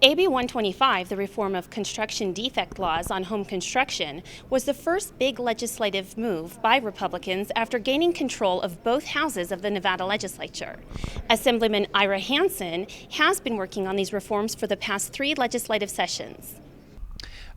AB 125, the reform of construction defect laws on home construction, was the first big legislative move by Republicans after gaining control of both houses of the Nevada legislature. Assemblyman Ira Hansen has been working on these reforms for the past 3 legislative sessions.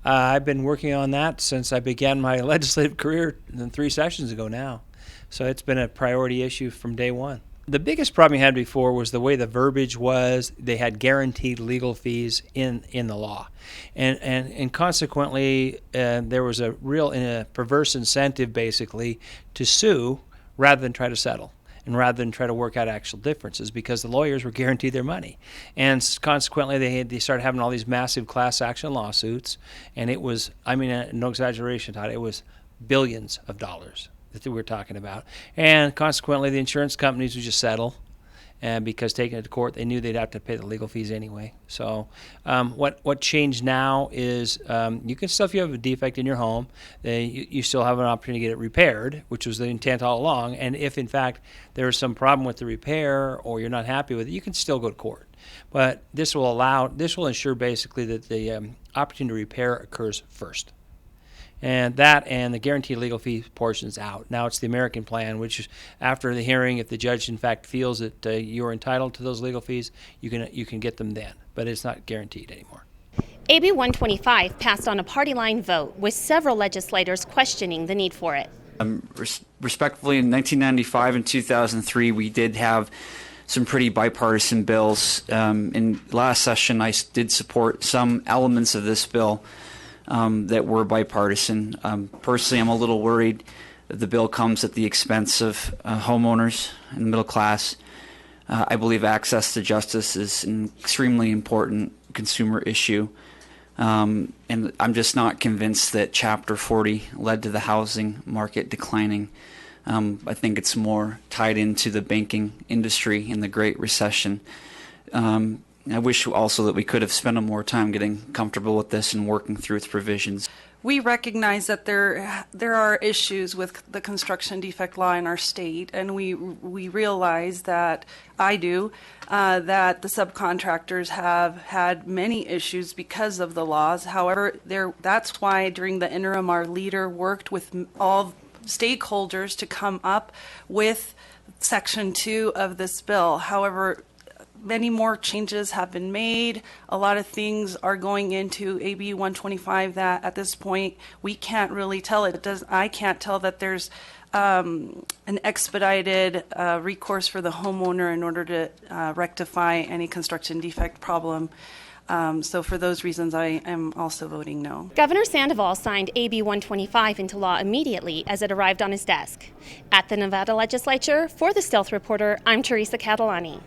I've been working on that since I began my legislative career 3 sessions ago now. So it's been a priority issue from day one. The biggest problem you had before was the way the verbiage was. They had guaranteed legal fees in the law. And consequently, there was a real perverse incentive, basically, to sue rather than try to settle and rather than try to work out actual differences, because the lawyers were guaranteed their money. And consequently, they started having all these massive class action lawsuits. And it was, no exaggeration, Todd, it was billions of dollars that we were talking about. And consequently, the insurance companies would just settle, and because taking it to court, they knew they'd have to pay the legal fees anyway. So what changed now is you can still, if you have a defect in your home, you still have an opportunity to get it repaired, which was the intent all along. And if, in fact, there is some problem with the repair or you're not happy with it, you can still go to court. But this will ensure basically that the opportunity to repair occurs first. And the guaranteed legal fee portion is out. Now it's the American plan, which is after the hearing, if the judge in fact feels that you're entitled to those legal fees, you can get them then, but it's not guaranteed anymore. AB 125 passed on a party line vote, with several legislators questioning the need for it. Respectfully, in 1995 and 2003, we did have some pretty bipartisan bills. In last session, I did support some elements of this bill that were bipartisan. Personally, I'm a little worried that the bill comes at the expense of homeowners and the middle class. I believe access to justice is an extremely important consumer issue. And I'm just not convinced that Chapter 40 led to the housing market declining. I think it's more tied into the banking industry and the Great Recession. I wish also that we could have spent more time getting comfortable with this and working through its provisions. We recognize that there are issues with the construction defect law in our state, and we realize that that the subcontractors have had many issues because of the laws. However, that's why during the interim our leader worked with all stakeholders to come up with Section 2 of this bill. However, many more changes have been made. A lot of things are going into AB 125 that at this point we can't really tell. I can't tell that there's an expedited recourse for the homeowner in order to rectify any construction defect problem. So for those reasons, I am also voting no. Governor Sandoval signed AB 125 into law immediately as it arrived on his desk. At the Nevada legislature, for the Stealth Reporter, I'm Teresa Catalani.